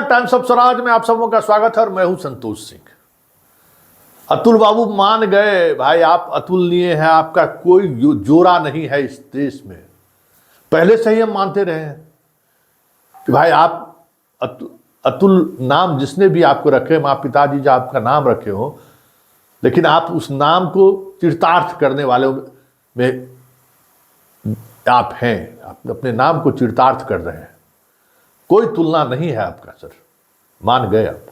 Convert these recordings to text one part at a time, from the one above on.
नमस्कार, times of Swaraj में आप सबों का स्वागत है और मैं हूं संतोष सिंह। अतुल बाबू मान गए भाई, आप अतुलनीय हैं, आपका कोई जोड़ा नहीं है इस देश में। पहले से ही हम मानते रहे हैं कि भाई आप अतुल नाम जिसने भी आपको रखे, माँ पिताजी जो आपका नाम रखे हो, लेकिन आप उस नाम को चरितार्थ करने वालों में आप हैं। आप अपने नाम को चरितार्थ कर रहे हैं। कोई तुलना नहीं है आपका सर, मान गए आप।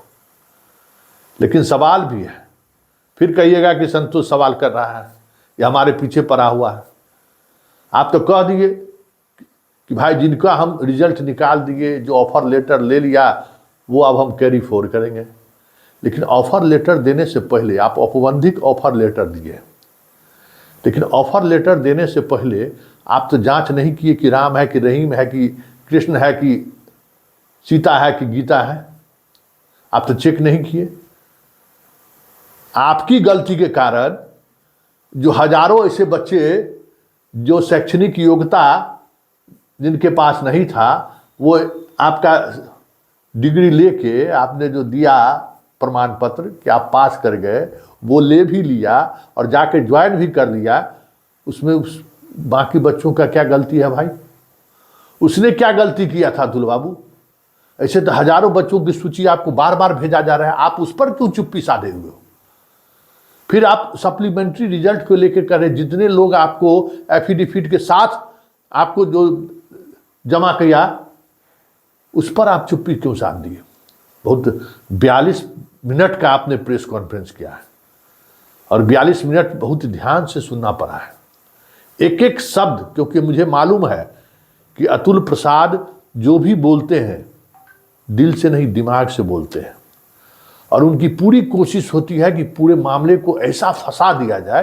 लेकिन सवाल भी है, फिर कहिएगा कि संतोष सवाल कर रहा है या हमारे पीछे पड़ा हुआ है। आप तो कह दिए कि भाई जिनका हम रिजल्ट निकाल दिए, जो ऑफर लेटर ले लिया, वो अब हम कैरी फॉरवर्ड करेंगे। लेकिन ऑफर लेटर देने से पहले आप औपबंधिक ऑफर लेटर दिए, लेकिन ऑफर लेटर देने से पहले आप तो जांच नहीं किए कि राम है कि रहीम है कि कृष्ण है कि सीता है कि गीता है। आप तो चेक नहीं किए। आपकी गलती के कारण जो हजारों ऐसे बच्चे जो शैक्षणिक योग्यता जिनके पास नहीं था, वो आपका डिग्री लेके आपने जो दिया प्रमाण पत्र कि आप पास कर गए, वो ले भी लिया और जाके ज्वाइन भी कर लिया। उसमें उस बाकी बच्चों का क्या गलती है भाई? उसने क्या गलती किया था अतुल बाबू? ऐसे तो हजारों बच्चों की सूची आपको बार बार भेजा जा रहा है, आप उस पर क्यों चुप्पी साधे हुए हो? फिर आप सप्लीमेंट्री रिजल्ट को लेकर करें, जितने लोग आपको एफिडेविट के साथ आपको जो जमा किया, उस पर आप चुप्पी क्यों साध दिए? बहुत 42 मिनट का आपने प्रेस कॉन्फ्रेंस किया है और 42 मिनट बहुत ध्यान से सुनना पड़ा है, एक एक शब्द, क्योंकि मुझे मालूम है कि अतुल प्रसाद जो भी बोलते हैं दिल से नहीं, दिमाग से बोलते हैं। और उनकी पूरी कोशिश होती है कि पूरे मामले को ऐसा फंसा दिया जाए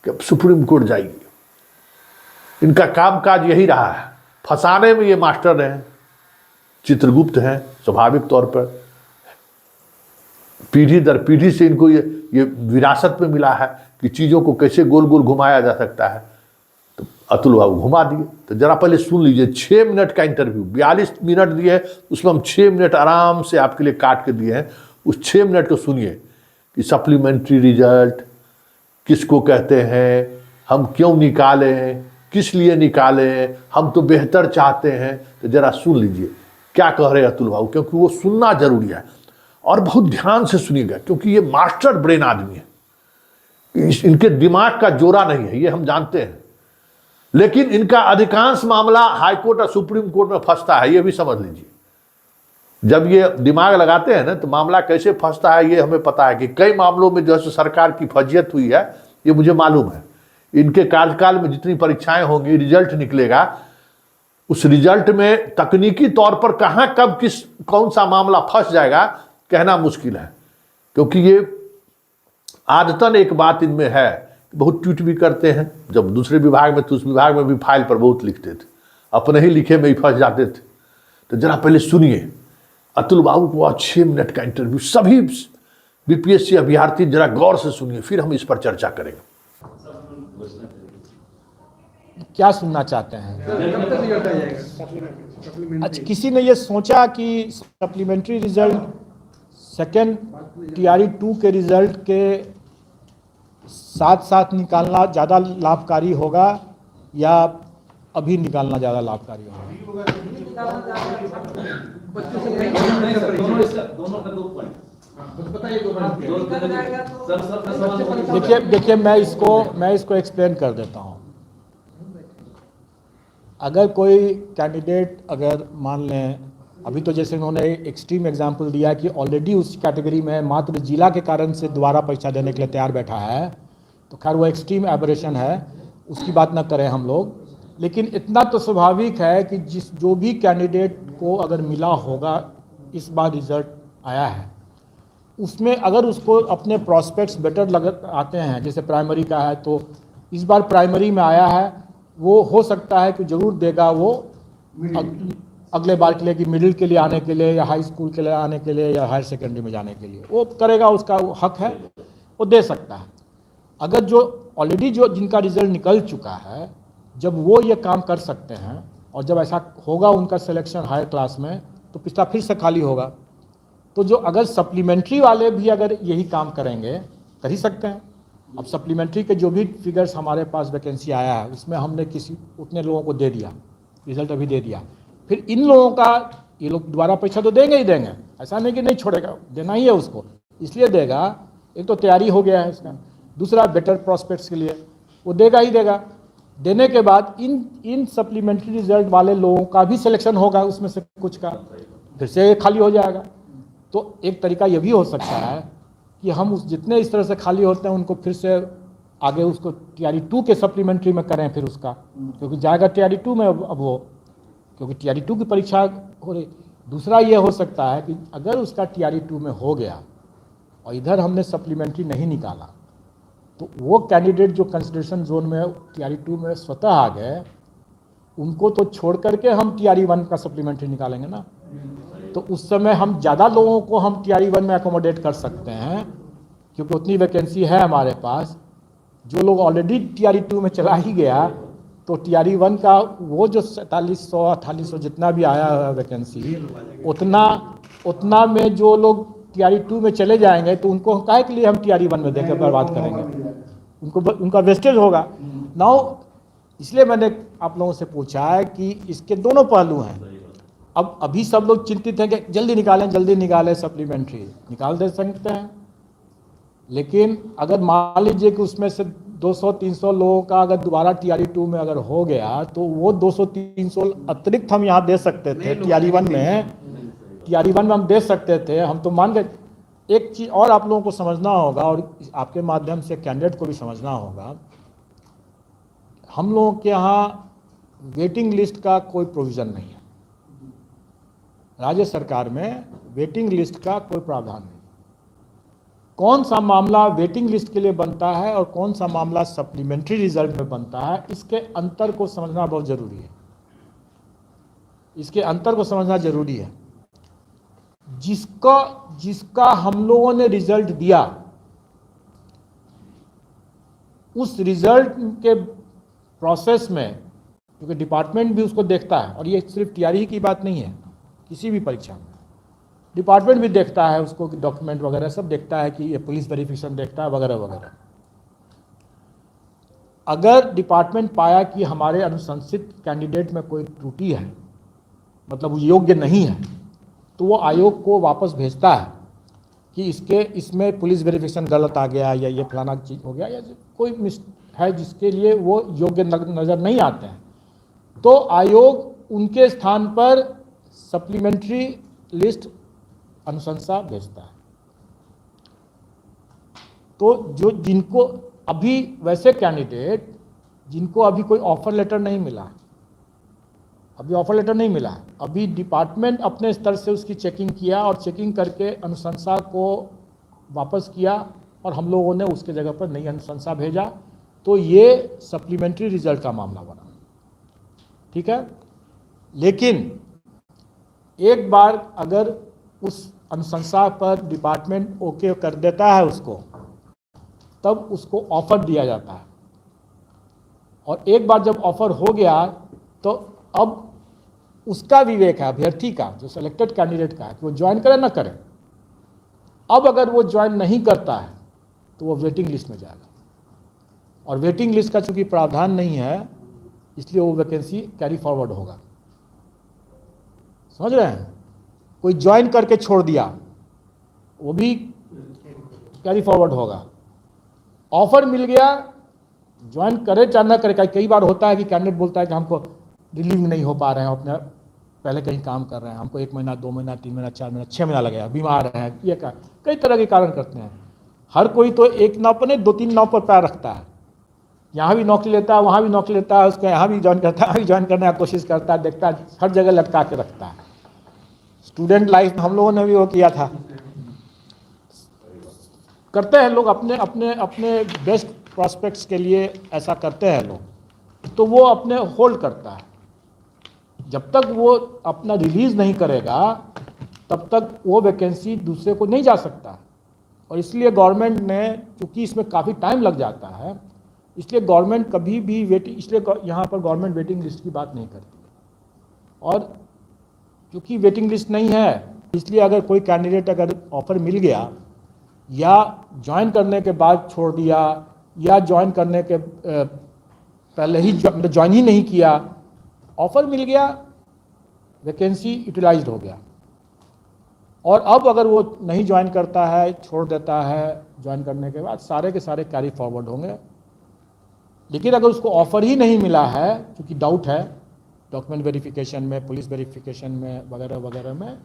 कि अब सुप्रीम कोर्ट जाएगी। इनका कामकाज यही रहा है, फंसाने में ये मास्टर रहे हैं, चित्रगुप्त हैं। स्वाभाविक तौर पर पीढ़ी दर पीढ़ी से इनको ये विरासत में मिला है कि चीज़ों को कैसे गोल गोल घुमाया जा सकता है। तो अतुल बाबू घुमा दिए। तो जरा पहले सुन लीजिए, 6 मिनट का इंटरव्यू, 42 मिनट दिए, उसमें हम 6 मिनट आराम से आपके लिए काट के दिए हैं। उस 6 मिनट को सुनिए कि सप्लीमेंट्री रिजल्ट किसको कहते हैं, हम क्यों निकालें, किस लिए निकालें, हम तो बेहतर चाहते हैं। तो जरा सुन लीजिए क्या कह रहे हैं अतुल बाबू, क्योंकि वो सुनना जरूरी है और बहुत ध्यान से सुनिएगा, क्योंकि ये मास्टर ब्रेन आदमी है। इनके दिमाग का जोड़ा नहीं है, ये हम जानते हैं। लेकिन इनका अधिकांश मामला हाईकोर्ट और सुप्रीम कोर्ट में फंसता है, ये भी समझ लीजिए। जब ये दिमाग लगाते हैं ना, तो मामला कैसे फंसता है ये हमें पता है कि कई मामलों में जो है सरकार की फजियत हुई है, ये मुझे मालूम है। इनके कार्यकाल में जितनी परीक्षाएं होंगी, रिजल्ट निकलेगा, उस रिजल्ट में तकनीकी तौर पर कहां कब कौन सा मामला फंस जाएगा कहना मुश्किल है। क्योंकि ये आदतन एक बात इनमें है, बहुत ट्वीट भी करते हैं। जब दूसरे विभाग में तो उस विभाग में भी फाइल पर बहुत लिखते थे, अपने ही लिखे में ही फंस जाते थे। तो जरा पहले सुनिए अतुल बाबू को 6 मिनट का इंटरव्यू, सभी बीपीएससी अभ्यर्थी जरा गौर से सुनिए, फिर हम इस पर चर्चा करेंगे। क्या सुनना चाहते हैं? अच्छा, किसी ने ये सोचा कि सप्लीमेंट्री रिजल्ट सेकेंड टीआरई 2 के रिजल्ट के साथ साथ निकालना ज़्यादा लाभकारी होगा या अभी निकालना ज़्यादा लाभकारी होगा? देखिए मैं इसको एक्सप्लेन कर देता हूँ। अगर कोई कैंडिडेट, अगर मान लें अभी तो जैसे उन्होंने एक्सट्रीम एग्जांपल दिया कि ऑलरेडी उस कैटेगरी में मात्र जिला के कारण से दोबारा परीक्षा देने के लिए तैयार बैठा है, तो खैर वो एक्सट्रीम एबरेशन है, उसकी बात ना करें हम लोग। लेकिन इतना तो स्वाभाविक है कि जो भी कैंडिडेट को अगर मिला होगा, इस बार रिजल्ट आया है, उसमें अगर उसको अपने प्रॉस्पेक्ट्स बेटर आते हैं, जैसे प्राइमरी का है तो इस बार प्राइमरी में आया है, वो हो सकता है कि ज़रूर देगा वो अगले बार के लिए, कि मिडिल के लिए आने के लिए या हाई स्कूल के लिए आने के लिए या हायर सेकेंडरी में जाने के लिए वो करेगा, उसका हक है, वो दे सकता है। अगर जो ऑलरेडी जिनका रिजल्ट निकल चुका है, जब वो ये काम कर सकते हैं और जब ऐसा होगा उनका सिलेक्शन हायर क्लास में, तो पिछला फिर से खाली होगा। तो जो अगर सप्लीमेंट्री वाले भी अगर यही काम करेंगे, कर ही सकते हैं। अब सप्लीमेंट्री के जो भी फिगर्स हमारे पास वैकेंसी आया है उसमें हमने किसी उतने लोगों को दे दिया, रिजल्ट अभी दे दिया। फिर इन लोगों का ये लोग दोबारा परीक्षा तो देंगे ही देंगे, ऐसा नहीं कि नहीं छोड़ेगा, देना ही है उसको, इसलिए देगा। एक तो तैयारी हो गया है इसका, दूसरा बेटर प्रॉस्पेक्ट्स के लिए वो देगा ही देगा। देने के बाद इन सप्लीमेंट्री रिजल्ट वाले लोगों का भी सिलेक्शन होगा, उसमें से कुछ का फिर से खाली हो जाएगा। तो एक तरीका ये भी हो सकता है कि हम उस जितने इस तरह से खाली होते हैं उनको फिर से आगे उसको टीआरई 2 के सप्लीमेंट्री में करें फिर उसका, क्योंकि जाएगा टीआरई 2 में अब वो, क्योंकि टीआरई 2 की परीक्षा हो रही। दूसरा ये हो सकता है कि अगर उसका टीआरई 2 में हो गया और इधर हमने सप्लीमेंट्री नहीं निकाला, तो वो कैंडिडेट जो कंसिडरेशन जोन में टीआरई 2 में स्वतः आ गए, उनको तो छोड़ करके हम टीआरई 1 का सप्लीमेंट्री निकालेंगे ना। तो उस समय हम ज़्यादा लोगों को हम टीआरई 1 में अकोमोडेट कर सकते हैं, क्योंकि उतनी वैकेंसी है हमारे पास। जो लोग ऑलरेडी टीआरई 2 में चला ही गया, तो टीआरई 1 का वो जो 4700 4800 जितना भी आया है वैकेंसी, उतना में जो लोग टीआरई 2 में चले जाएंगे, तो उनको काहे के लिए हम टीआरई 1 में देकर बर्बाद करेंगे, उनका वेस्टेज होगा। नाउ इसलिए मैंने आप लोगों से पूछा है कि इसके दोनों पहलू हैं। अब अभी सब लोग चिंतित हैं कि जल्दी निकालें सप्लीमेंट्री, निकाल दे सकते हैं। लेकिन अगर मान लीजिए कि उसमें से 200-300 लोगों का अगर दोबारा टीआरई 2 में अगर हो गया, तो वो 200-300 अतिरिक्त हम यहाँ दे सकते थे टीआरई 1 में हम दे सकते थे। हम तो मान गए। एक चीज़ और आप लोगों को समझना होगा, और आपके माध्यम से कैंडिडेट को भी समझना होगा, हम लोगों के यहाँ वेटिंग लिस्ट का कोई प्रोविज़न नहीं है। राज्य सरकार में वेटिंग लिस्ट का कोई प्रावधान नहीं। कौन सा मामला वेटिंग लिस्ट के लिए बनता है और कौन सा मामला सप्लीमेंट्री रिजल्ट में बनता है, इसके अंतर को समझना बहुत ज़रूरी है। इसके अंतर को समझना ज़रूरी है। जिसका हम लोगों ने रिजल्ट दिया, उस रिजल्ट के प्रोसेस में, क्योंकि डिपार्टमेंट भी उसको देखता है, और ये सिर्फ टीआरई की बात नहीं है, किसी भी परीक्षा में डिपार्टमेंट भी देखता है उसको, डॉक्यूमेंट वगैरह सब देखता है, कि ये पुलिस वेरिफिकेशन देखता है वगैरह वगैरह। अगर डिपार्टमेंट पाया कि हमारे अनुशंसित कैंडिडेट में कोई त्रुटि है, मतलब वो योग्य नहीं है, तो वो आयोग को वापस भेजता है कि इसमें पुलिस वेरिफिकेशन गलत आ गया, या ये फलाना चीज़ हो गया, या कोई है जिसके लिए वो योग्य नज़र नहीं आते हैं, तो आयोग उनके स्थान पर सप्लीमेंट्री लिस्ट अनुशंसा भेजता है। तो जिनको अभी वैसे कैंडिडेट जिनको अभी कोई ऑफर लेटर नहीं मिला, अभी डिपार्टमेंट अपने स्तर से उसकी चेकिंग किया, और चेकिंग करके अनुशंसा को वापस किया, और हम लोगों ने उसके जगह पर नई अनुशंसा भेजा, तो ये सप्लीमेंट्री रिजल्ट का मामला बना। ठीक है। लेकिन एक बार अगर उस अनुशंसा पर डिपार्टमेंट ओके कर देता है उसको, तब उसको ऑफर दिया जाता है। और एक बार जब ऑफर हो गया, तो अब उसका विवेक है, अभ्यर्थी का, जो सेलेक्टेड कैंडिडेट का है, कि वो ज्वाइन करे ना करे। अब अगर वो ज्वाइन नहीं करता है, तो वो वेटिंग लिस्ट में जाएगा, और वेटिंग लिस्ट का चूंकि प्रावधान नहीं है, इसलिए वो वैकेंसी कैरी फॉरवर्ड होगा। समझ रहे हैं? कोई ज्वाइन करके छोड़ दिया, वो भी कैरी फॉरवर्ड होगा। ऑफर मिल गया, ज्वाइन करे चाहे ना करे। कई बार होता है कि कैंडिडेट बोलता है कि हमको रिलीव नहीं हो पा रहे हैं, अपने पहले कहीं काम कर रहे हैं, हमको 1 महीना 2 महीना 3 महीना 4 महीना 6 महीना लगेगा, बीमार हैं, ये कई तरह के कारण करते हैं। हर कोई तो एक नाव पर नहीं 2-3 नाव पर पैर रखता है, यहाँ भी नौकरी लेता है, वहाँ भी नौकरी लेता है, उसको यहाँ भी ज्वाइन करता है, वहाँ भी ज्वाइन करने की कोशिश करता है, देखता है, हर जगह लटका के रखता है। स्टूडेंट लाइफ हम लोगों ने भी वो किया था। करते हैं लोग अपने बेस्ट प्रॉस्पेक्ट्स के लिए, ऐसा करते हैं लोग। तो वो अपने होल्ड करता है, जब तक वो अपना रिलीज़ नहीं करेगा तब तक वो वैकेंसी दूसरे को नहीं जा सकता। और इसलिए गवर्नमेंट ने, क्योंकि इसमें काफ़ी टाइम लग जाता है, इसलिए गवर्नमेंट कभी भी इसलिए यहाँ पर गवर्नमेंट वेटिंग लिस्ट की बात नहीं करती। और क्योंकि वेटिंग लिस्ट नहीं है। इसलिए अगर कोई कैंडिडेट अगर ऑफर मिल गया या ज्वाइन करने के बाद छोड़ दिया या ज्वाइन करने के पहले ही ज्वाइन ही नहीं किया, ऑफर मिल गया, वैकेंसी यूटिलाइज्ड हो गया, और अब अगर वो नहीं ज्वाइन करता है, छोड़ देता है, ज्वाइन करने के बाद सारे के सारे कैरी फॉरवर्ड होंगे। लेकिन अगर उसको ऑफर ही नहीं मिला है, क्योंकि डाउट है डॉक्यूमेंट वेरिफिकेशन में, पुलिस वेरिफिकेशन में, वगैरह वगैरह में,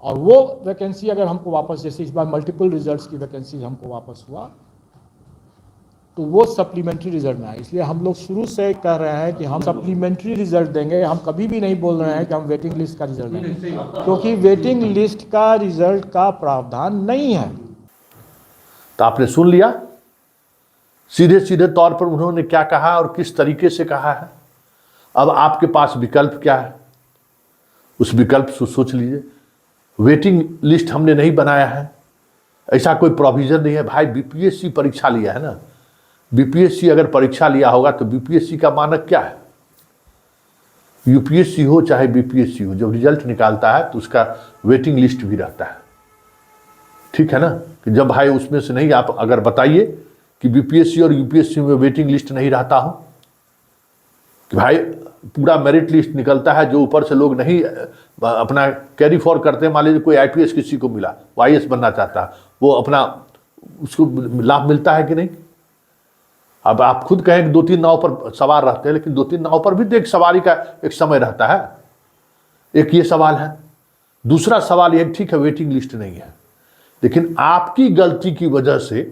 और वो वैकेंसी अगर हमको वापस, जैसे इस बार मल्टीपल रिजल्ट्स की वैकेंसी हमको वापस हुआ, तो वो सप्लीमेंट्री रिजल्ट में आए। इसलिए हम लोग शुरू से कह रहे हैं कि हम सप्लीमेंट्री रिजल्ट देंगे। हम कभी भी नहीं बोल रहे हैं कि हम वेटिंग लिस्ट का रिजल्ट देंगे, क्योंकि वेटिंग लिस्ट का रिजल्ट का प्रावधान नहीं है। तो आपने सुन लिया सीधे सीधे तौर पर उन्होंने क्या कहा और किस तरीके से कहा है। अब आपके पास विकल्प क्या है, उस विकल्प से सोच लीजिए। वेटिंग लिस्ट हमने नहीं बनाया है, ऐसा कोई प्रोविजन नहीं है। भाई बीपीएससी परीक्षा लिया है ना, बीपीएससी अगर परीक्षा लिया होगा तो बीपीएससी का मानक क्या है, यूपीएससी हो चाहे बीपीएससी हो, जब रिजल्ट निकालता है तो उसका वेटिंग लिस्ट भी रहता है। ठीक है ना, कि जब भाई उसमें से नहीं, आप अगर बताइए कि बीपीएससी और यूपीएससी में वेटिंग लिस्ट नहीं रहता हो, कि भाई पूरा मेरिट लिस्ट निकलता है, जो ऊपर से लोग नहीं अपना कैरी फॉर करते हैं। मान लीजिए कोई आईपीएस किसी को मिला, वो आईएएस बनना चाहता है, वो अपना उसको लाभ मिलता है कि नहीं। अब आप खुद कहें कि 2-3 नाव पर सवार रहते हैं, लेकिन 2-3 नाव पर भी तो एक सवारी का एक समय रहता है। एक ये सवाल है। दूसरा सवाल ये, ठीक है वेटिंग लिस्ट नहीं है, लेकिन आपकी गलती की वजह से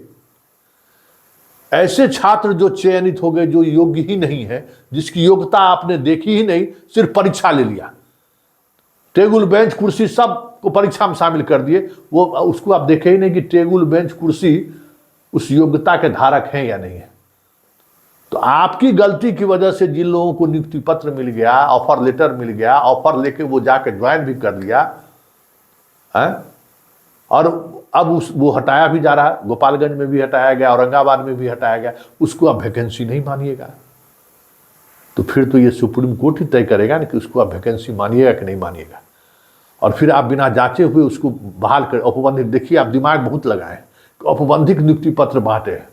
ऐसे छात्र जो चयनित हो गए, जो योग्य ही नहीं है, जिसकी योग्यता आपने देखी ही नहीं, सिर्फ परीक्षा ले लिया, टेबल बेंच कुर्सी सब को परीक्षा में शामिल कर दिए, वो उसको आप देखे ही नहीं कि टेबल बेंच कुर्सी उस योग्यता के धारक हैं या नहीं है। तो आपकी गलती की वजह से जिन लोगों को नियुक्ति पत्र मिल गया, ऑफर लेटर मिल गया, ऑफर लेके वो जाके ज्वाइन भी कर लिया है, और अब वो हटाया भी जा रहा है। गोपालगंज में भी हटाया गया, औरंगाबाद में भी हटाया गया, उसको आप वैकेंसी नहीं मानिएगा। तो फिर तो ये सुप्रीम कोर्ट ही तय करेगा ना कि उसको आप वैकेंसी मानिएगा कि नहीं मानिएगा। और फिर आप बिना जांचे हुए उसको बहाल कर, औपबंधिक, देखिए आप दिमाग बहुत लगाएं, औपबंधिक नियुक्ति पत्र बांटे हैं।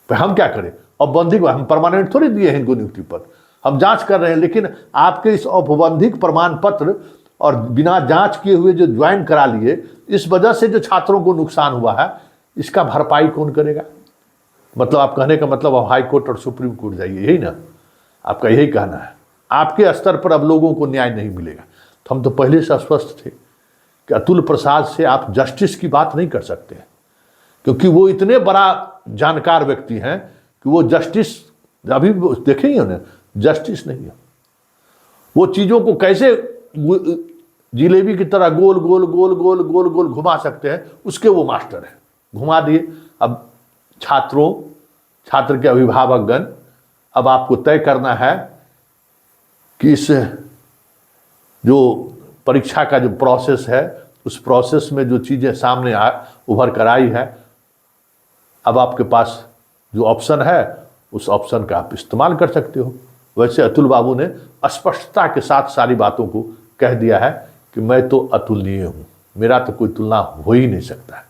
तो हम क्या करें, औपबंधिक, हम परमानेंट थोड़ी दिए हैं इनको नियुक्ति पत्र, हम जांच कर रहे हैं। लेकिन आपके इस औपबंधिक प्रमाण पत्र और बिना जांच किए हुए जो ज्वाइन करा लिए, इस वजह से जो छात्रों को नुकसान हुआ है, इसका भरपाई कौन करेगा। मतलब आप कहने का मतलब आप हाई कोर्ट और सुप्रीम कोर्ट जाइए, यही ना आपका, यही कहना है। आपके स्तर पर अब लोगों को न्याय नहीं मिलेगा। तो हम तो पहले से स्पष्ट थे कि अतुल प्रसाद से आप जस्टिस की बात नहीं कर सकते हैं, क्योंकि वो इतने बड़ा जानकार व्यक्ति हैं कि वो जस्टिस, अभी देखेंगे उन्हें, जस्टिस नहीं है। वो चीज़ों को कैसे जिलेबी की तरह गोल गोल गोल गोल गोल गोल घुमा सकते हैं, उसके वो मास्टर हैं। घुमा दिए। अब छात्र के अभिभावकगण, अब आपको तय करना है कि इस जो परीक्षा का जो प्रोसेस है, उस प्रोसेस में जो चीज़ें सामने उभर कर आई है, अब आपके पास जो ऑप्शन है, उस ऑप्शन का आप इस्तेमाल कर सकते हो। वैसे अतुल बाबू ने स्पष्टता के साथ सारी बातों को कह दिया है कि मैं तो अतुलनीय हूँ, मेरा तो कोई तुलना हो ही नहीं सकता है।